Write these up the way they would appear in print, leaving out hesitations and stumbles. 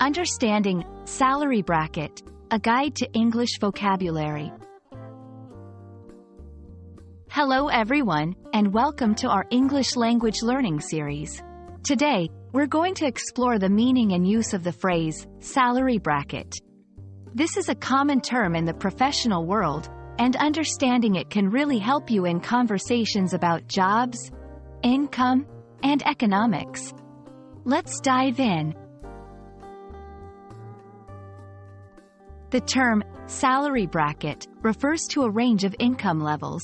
Understanding Salary Bracket, a guide to English vocabulary. Hello everyone, and welcome to our English language learning series. Today, we're going to explore the meaning and use of the phrase, salary bracket. This is a common term in the professional world, and understanding it can really help you in conversations about jobs, income, and economics. Let's dive in. The term, salary bracket, refers to a range of income levels.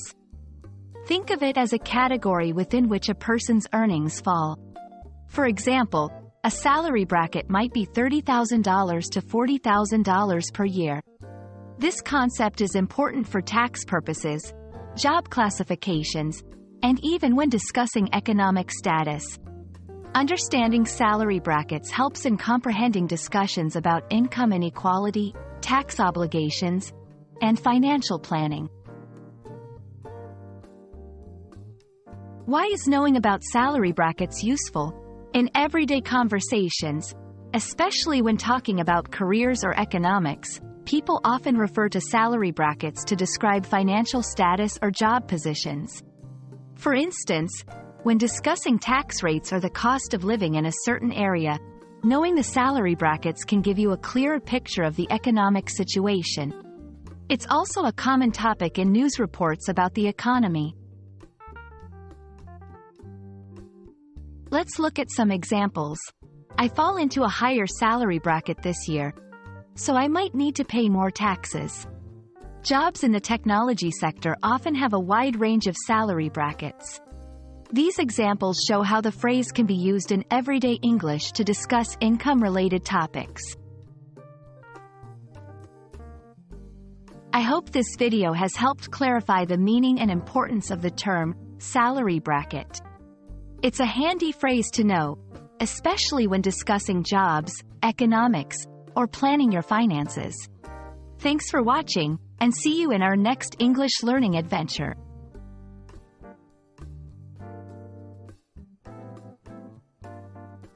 Think of it as a category within which a person's earnings fall. For example, a salary bracket might be $30,000 to $40,000 per year. This concept is important for tax purposes, job classifications, and even when discussing economic status. Understanding salary brackets helps in comprehending discussions about income inequality, tax obligations, and financial planning. Why is knowing about salary brackets useful? In everyday conversations, especially when talking about careers or economics, people often refer to salary brackets to describe financial status or job positions. For instance, when discussing tax rates or the cost of living in a certain area, knowing the salary brackets can give you a clearer picture of the economic situation. It's also a common topic in news reports about the economy. Let's look at some examples. I fall into a higher salary bracket this year, so I might need to pay more taxes. Jobs in the technology sector often have a wide range of salary brackets. These examples show how the phrase can be used in everyday English to discuss income-related topics. I hope this video has helped clarify the meaning and importance of the term, salary bracket. It's a handy phrase to know, especially when discussing jobs, economics, or planning your finances. Thanks for watching, and see you in our next English learning adventure.